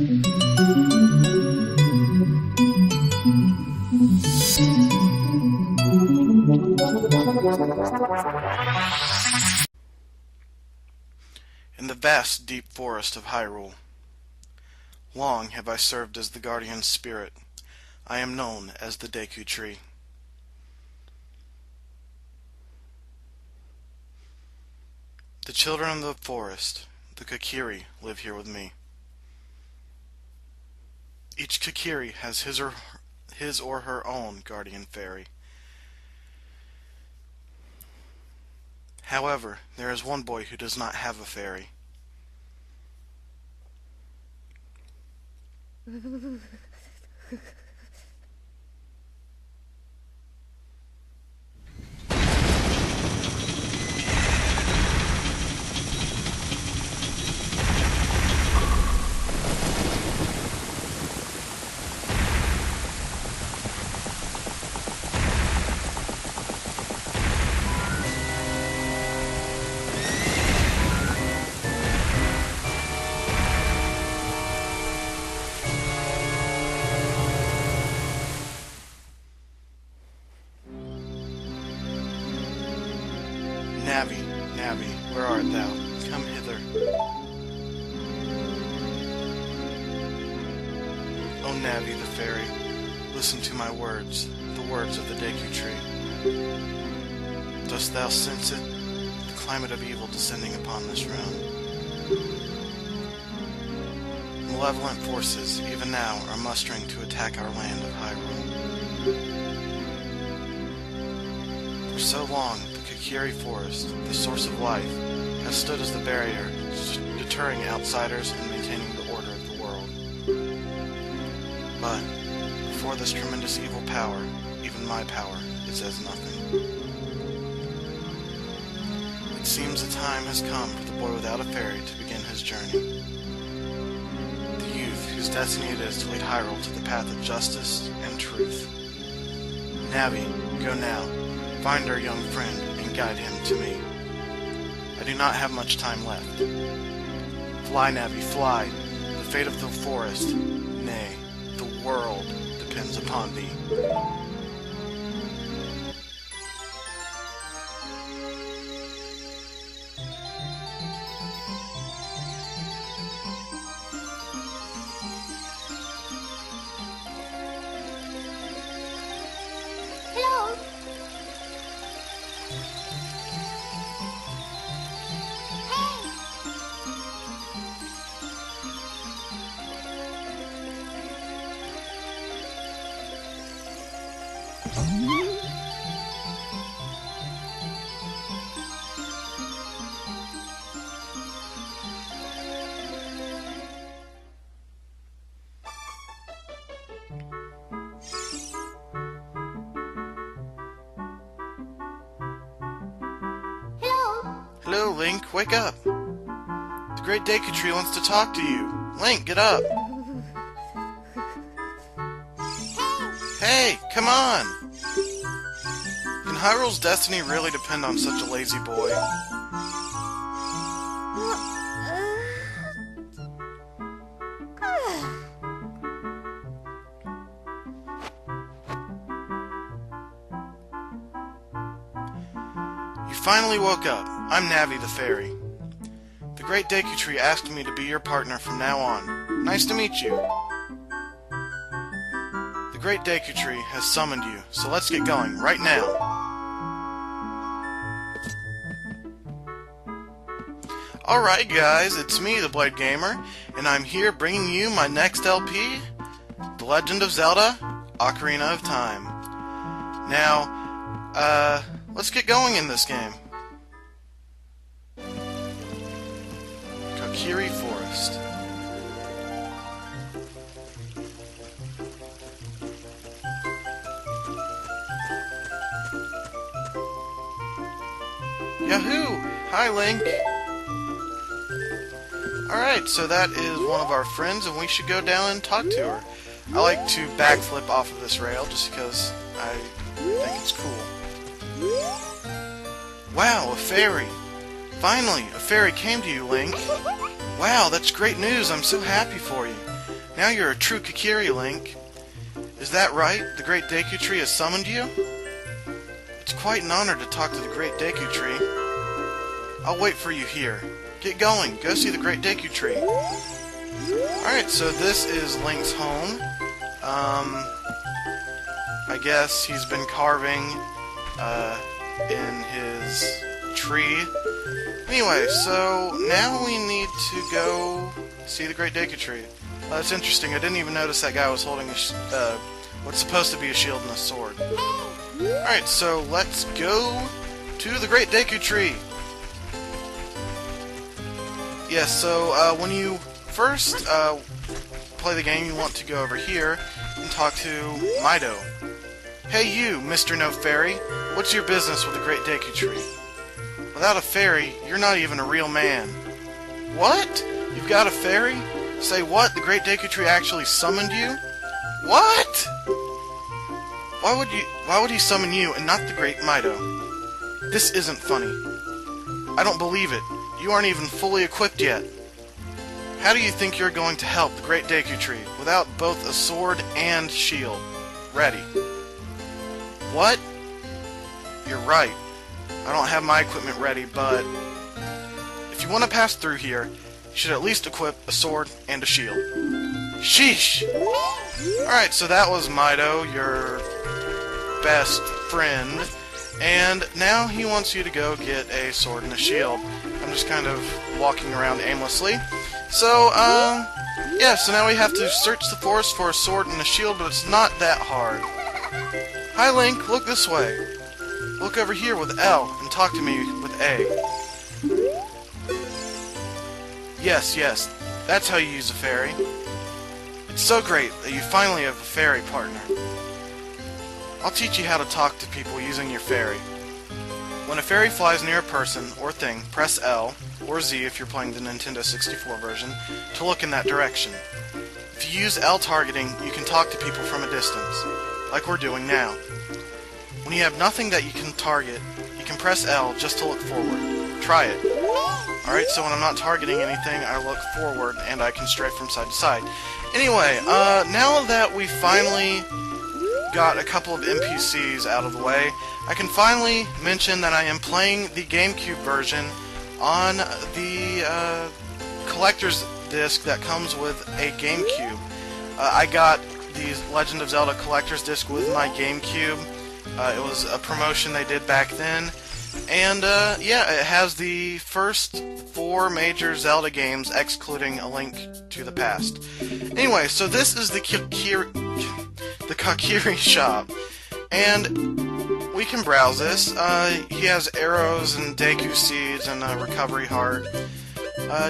In the vast, deep forest of Hyrule, long have I served as the guardian spirit. I am known as the Deku Tree. The children of the forest, the Kokiri, live here with me. Each Kokiri has his or her own guardian fairy. However, there is one boy who does not have a fairy. Navi, Navi, where art thou? Come hither. O Navi the fairy, listen to my words, the words of the Deku Tree. Dost thou sense it, the climate of evil descending upon this realm? Malevolent forces, even now, are mustering to attack our land of Hyrule. For so long, the Kokiri Forest, the source of life, has stood as the barrier, deterring outsiders and maintaining the order of the world. But, before this tremendous evil power, even my power is as nothing. It seems the time has come for the boy without a fairy to begin his journey. The youth whose destiny it is to lead Hyrule to the path of justice and truth. Navi, go now. Find our young friend and guide him to me. I do not have much time left. Fly, Navi, fly. The fate of the forest, nay, the world, depends upon thee. Hello. Hello, Link, wake up! The great Deku Tree wants to talk to you! Link, get up! Hey, come on! Can Hyrule's destiny really depend on such a lazy boy? You finally woke up. I'm Navi the Fairy. The great Deku Tree asked me to be your partner from now on. Nice to meet you. The great Deku Tree has summoned you, so let's get going right now. Alright guys, it's me, the Blade Gamer, and I'm here bringing you my next LP, The Legend of Zelda, Ocarina of Time. Now, let's get going in this game. Kokiri Forest. Yahoo! Hi, Link! Alright, so that is one of our friends, and we should go down and talk to her. I like to backflip off of this rail just because I think it's cool. Wow, a fairy! Finally, a fairy came to you, Link! Wow, that's great news! I'm so happy for you! Now you're a true Kakiri, Link. Is that right? The Great Deku Tree has summoned you? It's quite an honor to talk to the Great Deku Tree. I'll wait for you here. Get going. Go see the Great Deku Tree. Alright, so this is Link's home. I guess he's been carving in his tree. Anyway, so now we need to go see the Great Deku Tree. That's interesting. I didn't even notice that guy was holding a what's supposed to be a shield and a sword. Alright, so let's go to the Great Deku Tree. Yes, so when you first play the game, you want to go over here and talk to Mido. Hey you, Mr. No Fairy, what's your business with the Great Deku Tree? Without a fairy, you're not even a real man. What? You've got a fairy? Say what? The Great Deku Tree actually summoned you? What? Why would he summon you and not the Great Mido? This isn't funny. I don't believe it. You aren't even fully equipped yet. How do you think you're going to help the Great Deku Tree without both a sword and shield ready? What? You're right. I don't have my equipment ready, but if you want to pass through here, you should at least equip a sword and a shield. Sheesh! Alright, so that was Mido, your best friend, and now he wants you to go get a sword and a shield. I'm just kind of walking around aimlessly. So, yeah, so now we have to search the forest for a sword and a shield, but it's not that hard. Hi Link, look this way. Look over here with L and talk to me with A. Yes, that's how you use a fairy. It's so great that you finally have a fairy partner. I'll teach you how to talk to people using your fairy. When a fairy flies near a person or thing, press L, or Z if you're playing the Nintendo 64 version, to look in that direction. If you use L targeting, you can talk to people from a distance, like we're doing now. When you have nothing that you can target, you can press L just to look forward. Try it. Alright, so when I'm not targeting anything, I look forward and I can strafe from side to side. Anyway, now that we finally got a couple of NPCs out of the way, I can finally mention that I am playing the GameCube version on the collector's disc that comes with a GameCube. I got the Legend of Zelda collector's disc with my GameCube. It was a promotion they did back then. And, yeah, it has the first 4 major Zelda games, excluding A Link to the Past. Anyway, so this is the Kakiri shop. And we can browse this. He has arrows and Deku seeds and a recovery heart.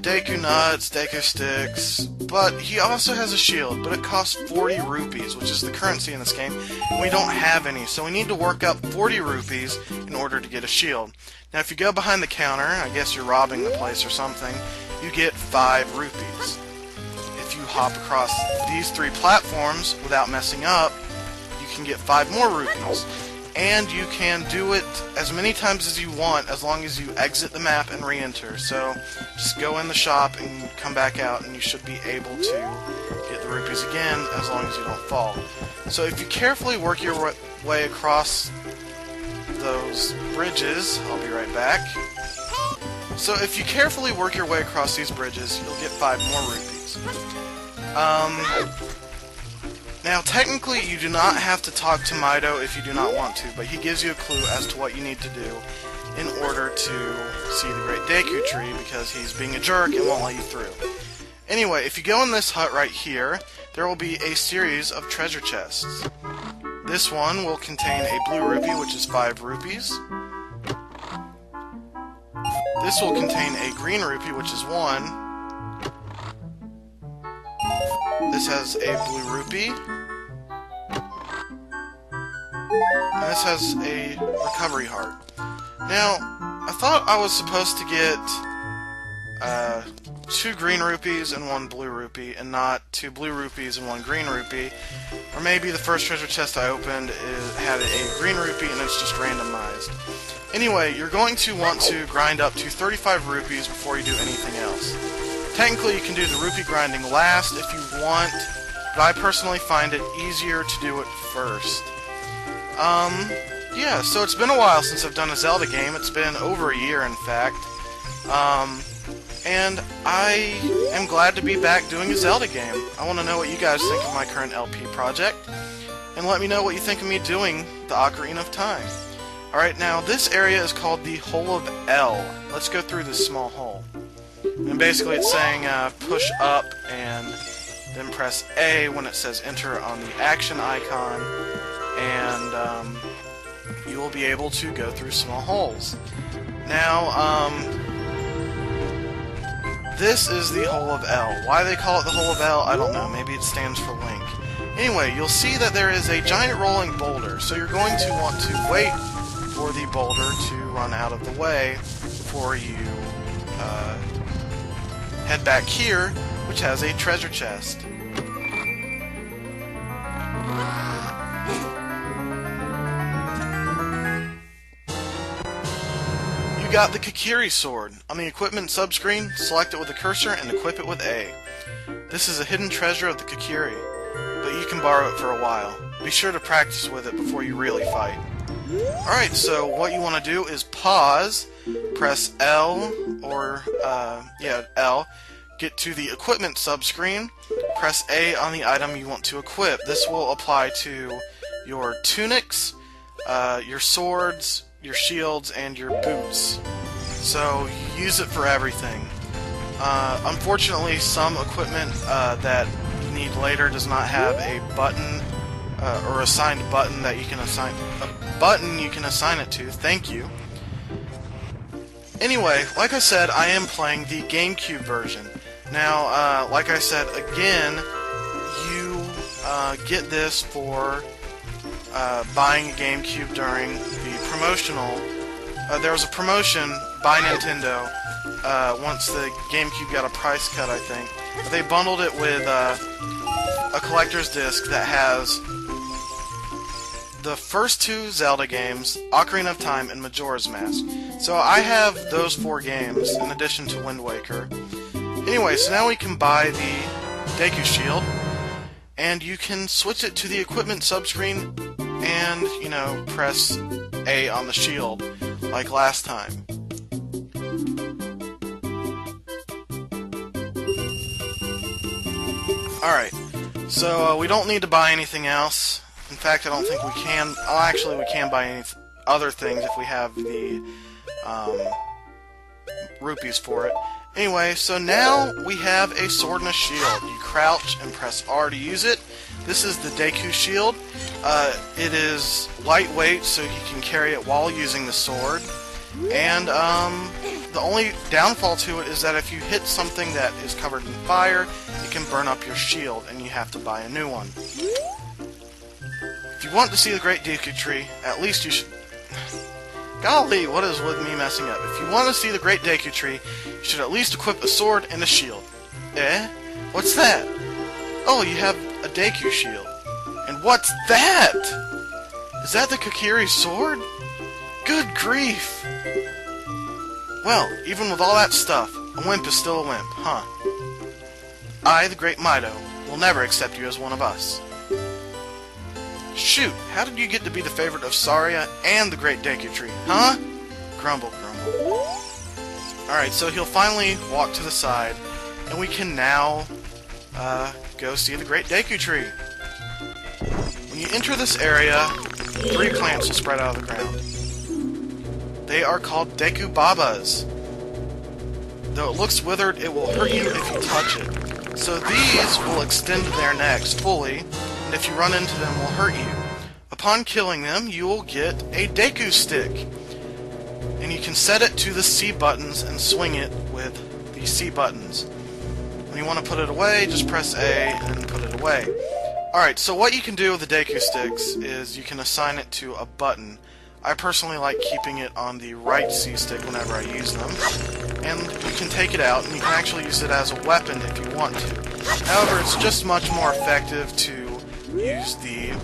Deku nuts, Deku sticks, but he also has a shield, but it costs 40 rupees, which is the currency in this game, and we don't have any, so we need to work up 40 rupees in order to get a shield. Now if you go behind the counter, I guess you're robbing the place or something, you get 5 rupees. If you hop across these 3 platforms without messing up, you can get 5 more rupees. And you can do it as many times as you want, as long as you exit the map and re-enter. So, just go in the shop and come back out, and you should be able to get the rupees again, as long as you don't fall. So if you carefully work your way across those bridges, I'll be right back. So if you carefully work your way across these bridges, you'll get 5 more rupees. Now, technically, you do not have to talk to Mido if you do not want to, but he gives you a clue as to what you need to do in order to see the Great Deku Tree, because he's being a jerk and won't let you through. Anyway, if you go in this hut right here, there will be a series of treasure chests. This one will contain a blue rupee, which is 5 rupees. This will contain a green rupee, which is 1. This has a blue rupee. And this has a recovery heart. Now, I thought I was supposed to get 2 green rupees and 1 blue rupee, and not 2 blue rupees and 1 green rupee. Or maybe the first treasure chest I opened had a green rupee and it's just randomized. Anyway, you're going to want to grind up to 35 rupees before you do anything else. Technically, you can do the rupee grinding last if you want, but I personally find it easier to do it first. Yeah, so it's been a while since I've done a Zelda game. It's been over a year, in fact. And I am glad to be back doing a Zelda game. I want to know what you guys think of my current LP project, and let me know what you think of me doing the Ocarina of Time. Alright, now this area is called the Hole of L. Let's go through this small hole. And basically it's saying push up and then press A when it says enter on the action icon, and you will be able to go through small holes. Now, this is the Hole of L. Why they call it the Hole of L, I don't know. Maybe it stands for Link. Anyway, you'll see that there is a giant rolling boulder, so you're going to want to wait for the boulder to run out of the way before you head back here, which has a treasure chest. You got the Kikiri sword. On the equipment subscreen, select it with the cursor and equip it with A. This is a hidden treasure of the Kikiri, but you can borrow it for a while. Be sure to practice with it before you really fight. Alright, so what you want to do is pause, press L, or, L, get to the equipment subscreen, press A on the item you want to equip. This will apply to your tunics, your swords, your shields, and your boots. So you use it for everything. Unfortunately, some equipment that you need later does not have a button or assigned button that you can assign it to. Thank you. Anyway, like I said, I am playing the GameCube version. Now, like I said again, you get this for buying a GameCube during the promotional. There was a promotion by Nintendo once the GameCube got a price cut, I think. But they bundled it with a collector's disc that has the first two Zelda games, Ocarina of Time and Majora's Mask. So I have those 4 games in addition to Wind Waker. Anyway, so now we can buy the Deku Shield, and you can switch it to the equipment subscreen and, you know, press A on the shield like last time. Alright, so we don't need to buy anything else. In fact, I don't think we can. Oh, actually, we can buy any other things if we have the rupees for it. Anyway, so now we have a sword and a shield. You crouch and press R to use it. This is the Deku Shield. It is lightweight, so you can carry it while using the sword. And the only downfall to it is that if you hit something that is covered in fire, it can burn up your shield, and you have to buy a new one. If you want to see the Great Deku Tree, at least you should... Golly, what is with me messing up? If you want to see the Great Deku Tree, you should at least equip a sword and a shield. Eh? What's that? Oh, you have a Deku Shield. And what's that? Is that the Kikiri sword? Good grief! Well, even with all that stuff, a wimp is still a wimp, huh? I, the Great Mido, will never accept you as one of us. Shoot, how did you get to be the favorite of Saria and the Great Deku Tree, huh? Grumble, grumble. Alright, so he'll finally walk to the side, and we can now go see the Great Deku Tree. When you enter this area, 3 plants will spread out of the ground. They are called Deku Babas. Though it looks withered, it will hurt you if you touch it. So these will extend their necks fully, and if you run into them, will hurt you. Upon killing them, you will get a Deku Stick. And you can set it to the C buttons and swing it with the C buttons. When you want to put it away, just press A and put it away. Alright, so what you can do with the Deku Sticks is you can assign it to a button. I personally like keeping it on the right C-stick whenever I use them. And you can take it out, and you can actually use it as a weapon if you want to. However, it's just much more effective to use the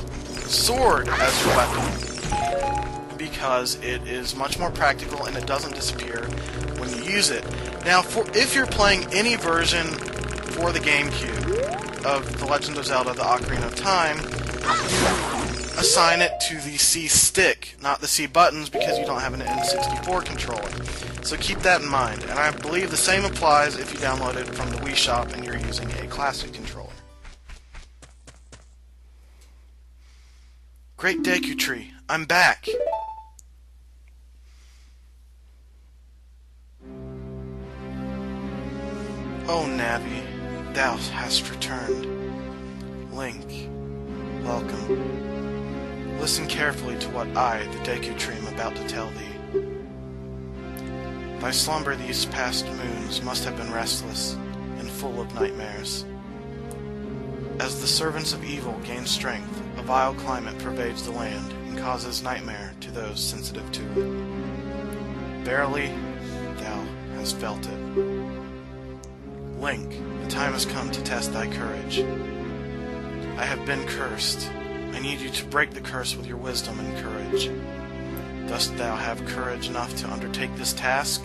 sword as your weapon, because it is much more practical and it doesn't disappear when you use it. Now, if you're playing any version for the GameCube of The Legend of Zelda: The Ocarina of Time, you assign it to the C stick, not the C buttons, because you don't have an N64 controller. So keep that in mind, and I believe the same applies if you download it from the Wii Shop and you're using a classic controller. Great Deku Tree, I'm back! Oh, Navi, thou hast returned. Link, welcome. Listen carefully to what I, the Deku Tree, am about to tell thee. Thy slumber these past moons must have been restless and full of nightmares. As the servants of evil gain strength, a vile climate pervades the land and causes nightmare to those sensitive to it. Verily, thou hast felt it. Link, the time has come to test thy courage. I have been cursed. I need you to break the curse with your wisdom and courage. Dost thou have courage enough to undertake this task?